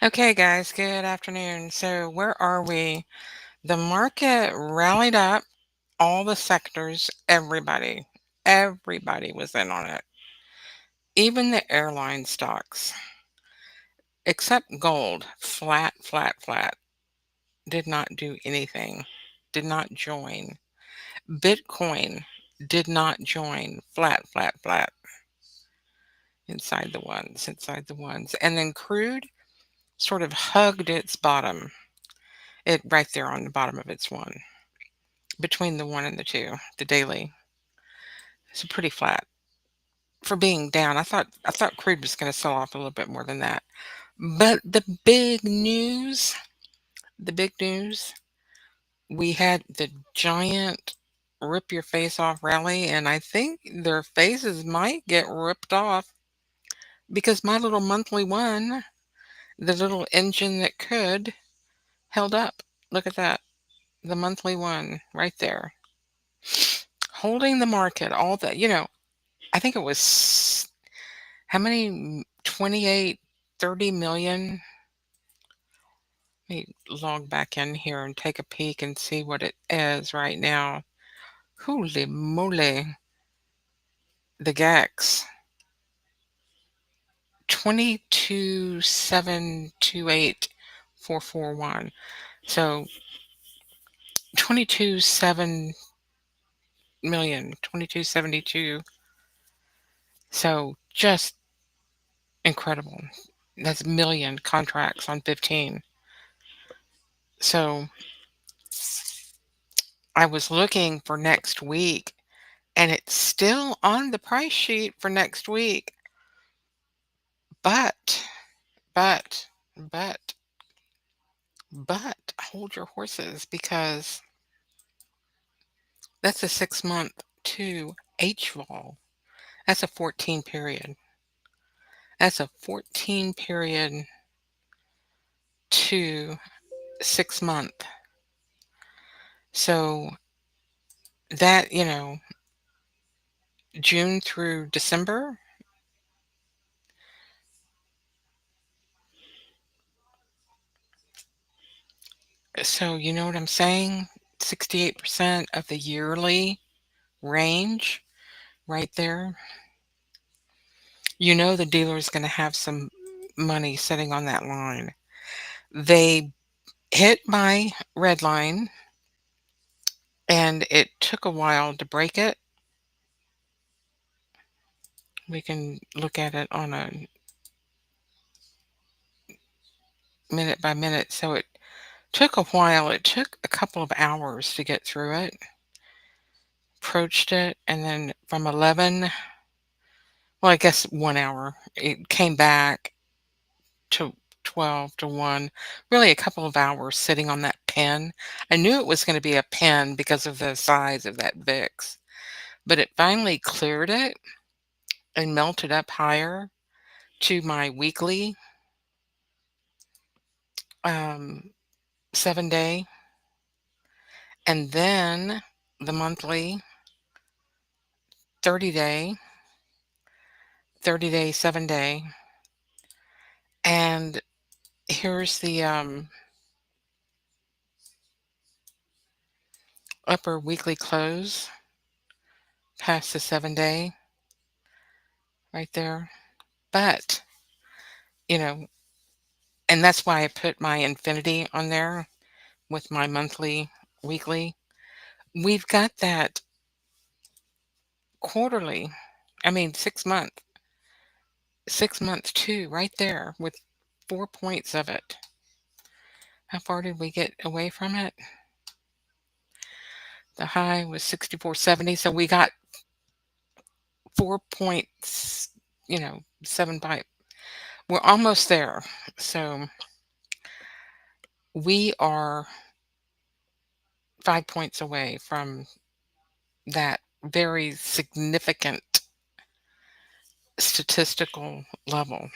Okay, guys, good afternoon. So, where are we? The market rallied up, all the sectors, everybody was in on it. Even the airline stocks, except gold, flat, flat, flat, did not do anything, did not join. Bitcoin did not join, flat, flat, flat, inside the ones. And then crude sort of hugged its bottom, it right there on the bottom of its one. Between the 1 and the 2, the daily. It's pretty flat for being down. I thought crude was gonna sell off a little bit more than that. But the big news, we had the giant rip your face off rally, and I think their faces might get ripped off because my little monthly one, the little engine that could, held up. Look at that. The monthly one right there. Holding the market, all that, I think it was how many? 28, 30 million. Let me log back in here and take a peek and see what it is right now. Holy moly, the GAX. 22,728,441. So 22.7 million, 22.72. So just incredible. That's million contracts on 15. So I was looking for next week, and it's still on the price sheet for next week. But, but, but, but hold your horses because that's a 6 month to HVOL. That's a 14 period. That's a 14 period to 6 month. So that, June through December. So you know what I'm saying? 68% of the yearly range right there. You know the dealer is going to have some money sitting on that line. They hit my red line and it took a while to break it. We can look at it on a minute by minute. So it took a while. It took a couple of hours to get through it. Approached it, and then from 11, well, I guess 1 hour, it came back to 12 to 1, really a couple of hours sitting on that pin. I knew it was going to be a pin because of the size of that VIX, but it finally cleared it and melted up higher to my weekly, um, 7 day, and then the monthly 30 day, 30 day, 7 day. And here's the upper weekly close past the 7 day right there. But, you know, and that's why I put my infinity on there with my monthly, weekly. We've got that quarterly, I mean, 6 month too, right there with 4 points of it. How far did we get away from it? The high was 64.70. So we got 4 points, 7 by. We're almost there. So we are 5 points away from that very significant statistical level.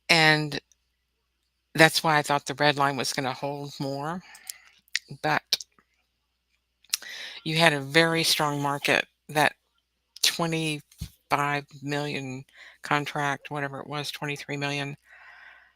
And that's why I thought the red line was going to hold more. But you had a very strong market, that 25 million contract, whatever it was, 23 million.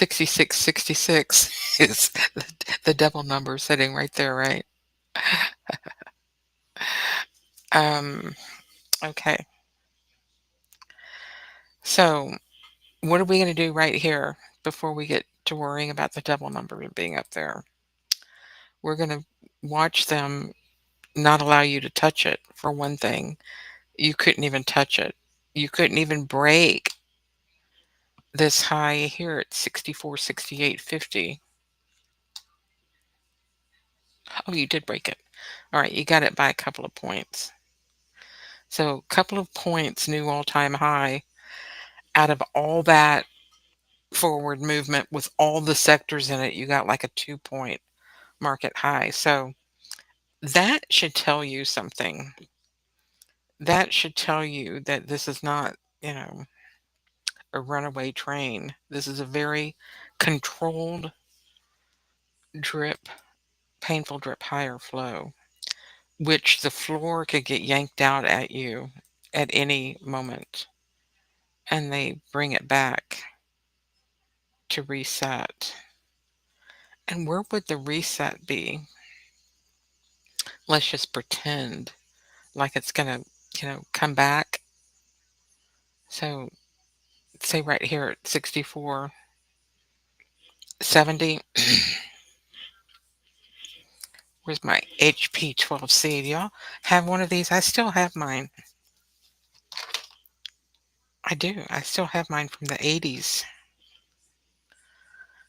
6666 is the devil number sitting right there, right? Um, okay. So, what are we going to do right here before we get to worrying about the devil number being up there? We're going to watch them not allow you to touch it, for one thing. You couldn't even touch it. You couldn't even break this high here at 64, 68, 50. Oh, you did break it. All right, you got it by a couple of points. So, a couple of points, new all-time high out of all that forward movement with all the sectors in it, you got like a 2-point market high. So, that should tell you something. That should tell you that this is not, a runaway train. This is a very controlled drip, painful drip higher flow, which the floor could get yanked out at you at any moment. And they bring it back to reset. And where would the reset be? Let's just pretend like it's going to, come back. So, say right here at 64.70. Where's my HP12C? Do y'all have one of these? I still have mine. I do. I still have mine from the 80s.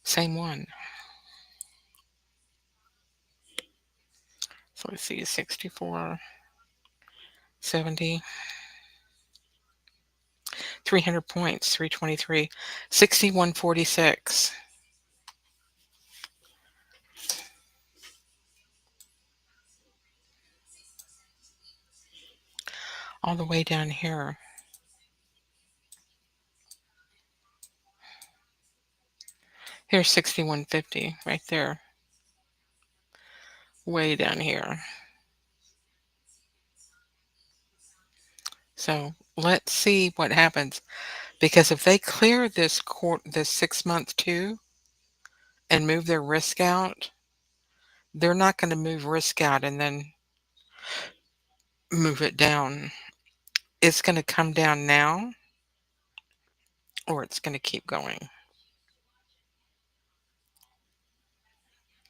Same one. So let's see, 64.70. 300 points, 323. 61.46. All the way down here. Here's 61.50 right there. Way down here. So let's see what happens. Because if they clear this 6-month too and move their risk out, they're not going to move risk out and then move it down. It's going to come down now or it's going to keep going.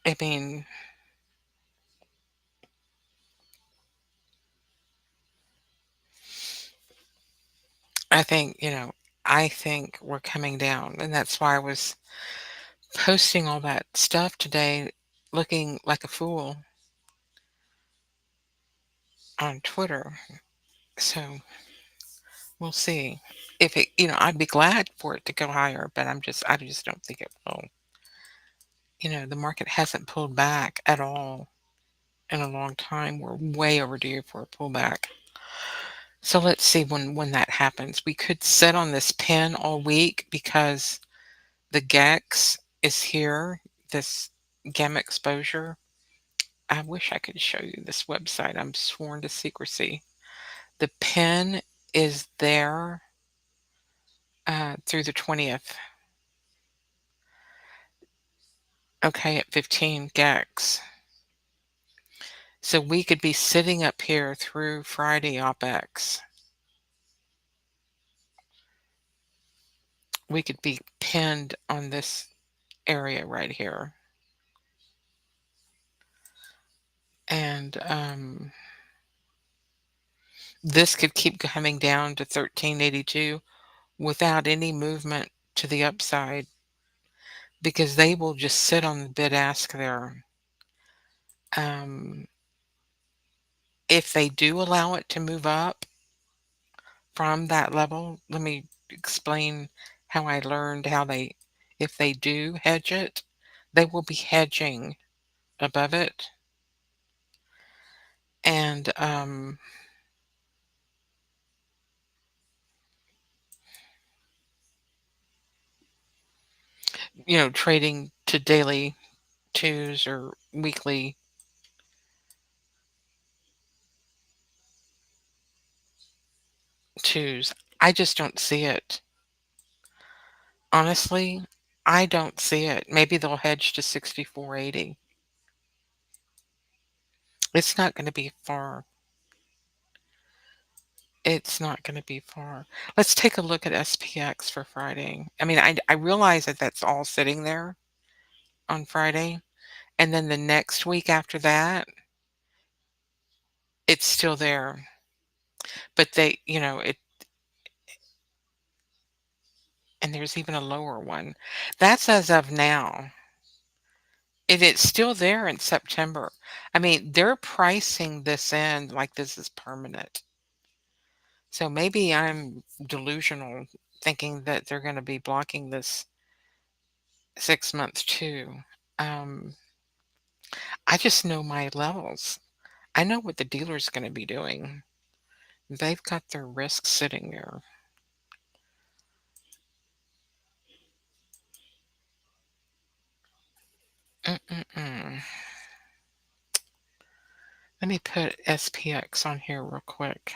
I mean, I think we're coming down. And that's why I was posting all that stuff today looking like a fool on Twitter. So we'll see. If it, I'd be glad for it to go higher, but I just don't think it will. The market hasn't pulled back at all in a long time. We're way overdue for a pullback. So let's see when that happens. We could sit on this pin all week because the GEX is here, this gamma exposure. I wish I could show you this website. I'm sworn to secrecy. The pin is there through the 20th. Okay, at 15 GEX. So we could be sitting up here through Friday OPEX. We could be pinned on this area right here. And this could keep coming down to 1382 without any movement to the upside because they will just sit on the bid ask there. If they do allow it to move up from that level, let me explain how I learned if they do hedge it, they will be hedging above it. And, trading to daily twos or weekly twos. I just don't see it. Honestly, I don't see it. Maybe they'll hedge to 64.80. It's not gonna be far. It's not gonna be far. Let's take a look at SPX for Friday. I mean, I realize that that's all sitting there on Friday, and then the next week after that, it's still there. But and there's even a lower one. That's as of now. It's still there in September. I mean, they're pricing this in like this is permanent. So maybe I'm delusional thinking that they're going to be blocking this 6 months too. Um, I just know my levels. I know what the dealer's going to be doing. They've got their risk sitting there. Mm-mm-mm. Let me put SPX on here real quick.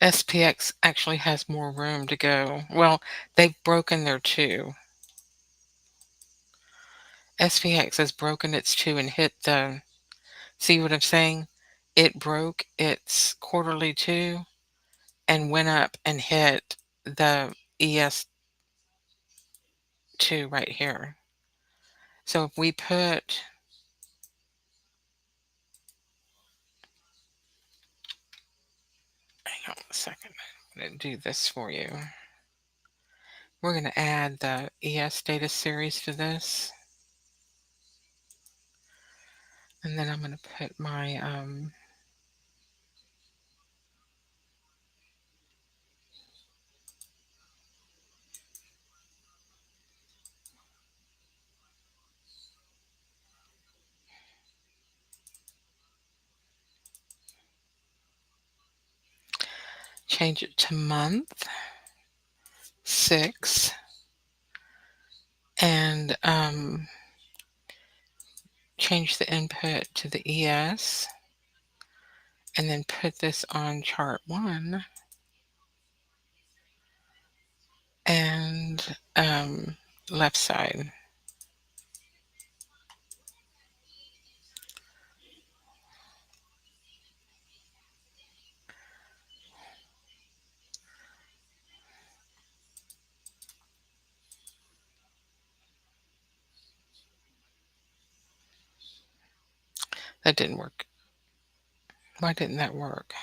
SPX actually has more room to go. Well, they've broken their two. SPX has broken its two and hit the, see what I'm saying? It broke its quarterly two and went up and hit the ES2 right here. So if we put, hang on a second, I'm going to do this for you. We're going to add the ES data series to this. And then I'm going to put my, change it to month 6 and change the input to the ES and then put this on chart 1 and left side. That didn't work. Why didn't that work?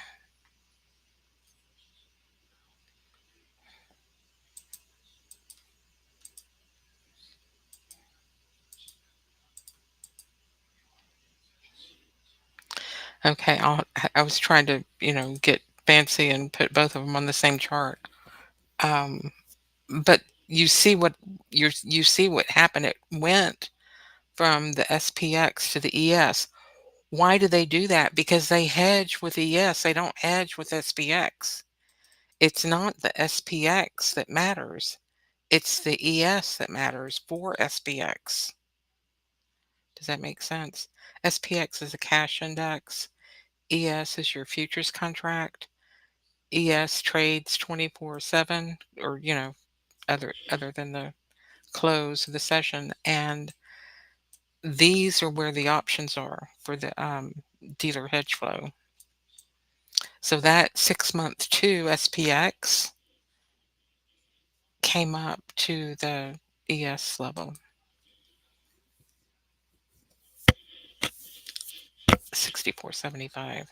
Okay, I was trying to, get fancy and put both of them on the same chart. Um, but you see what happened. It went from the SPX to the ES. Why do they do that? Because they hedge with ES. They don't hedge with SPX. It's not the SPX that matters. It's the ES that matters for SPX. Does that make sense? SPX is a cash index. ES is your futures contract. ES trades 24/7 or, other than the close of the session. And these are where the options are for the dealer hedge flow. So that 6 month 2 SPX came up to the ES level, 64.75. I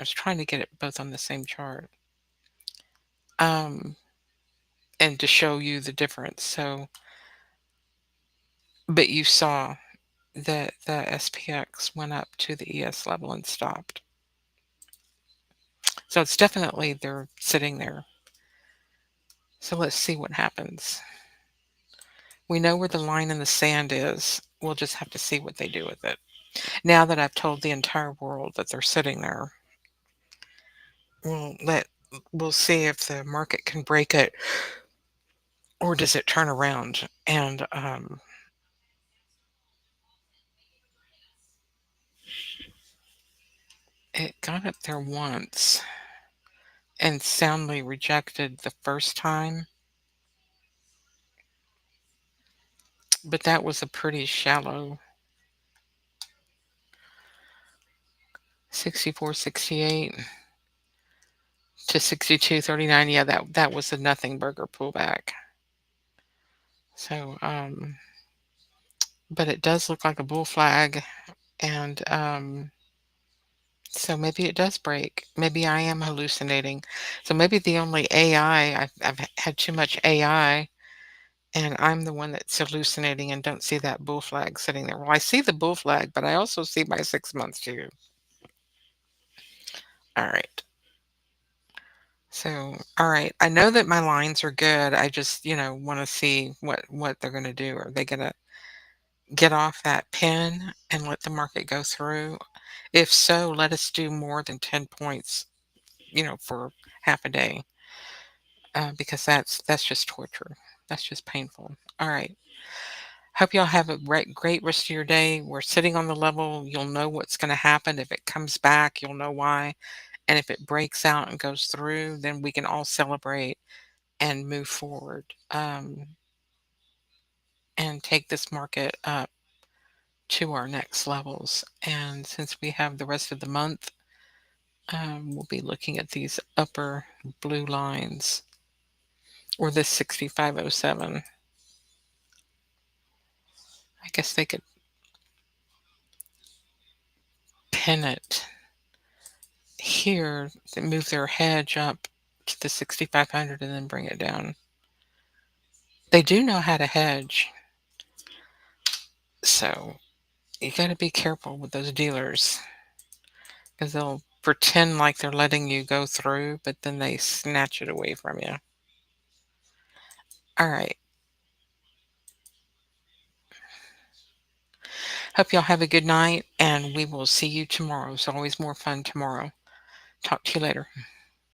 was trying to get it both on the same chart, um, and to show you the difference. So, but you saw that the SPX went up to the ES level and stopped. So it's definitely they're sitting there. So let's see what happens. We know where the line in the sand is. We'll just have to see what they do with it. Now that I've told the entire world that they're sitting there, we'll let we'll see if the market can break it or does it turn around. And it got up there once and soundly rejected the first time, but that was a pretty shallow 64.68 to 62.39. Yeah, that was a nothing burger pullback. So, but it does look like a bull flag, and so maybe it does break. Maybe I am hallucinating. So maybe the only AI, I've had too much AI, and I'm the one that's hallucinating and don't see that bull flag sitting there. Well, I see the bull flag, but I also see my 6 months too. All right. So, all right. I know that my lines are good. I just, want to see what they're going to do. Are they going to get off that pin and let the market go through? If so, let us do more than 10 points, for half a day, because that's just torture. That's just painful. All right. Hope y'all have a great rest of your day. We're sitting on the level. You'll know what's going to happen. If it comes back, you'll know why. And if it breaks out and goes through, then we can all celebrate and move forward, and take this market up to our next levels. And since we have the rest of the month, we'll be looking at these upper blue lines or this 6507. I guess they could pin it here, move their hedge up to the 6500 and then bring it down. They do know how to hedge. So you got to be careful with those dealers because they'll pretend like they're letting you go through, but then they snatch it away from you. All right. Hope y'all have a good night, and we will see you tomorrow. It's always more fun tomorrow. Talk to you later.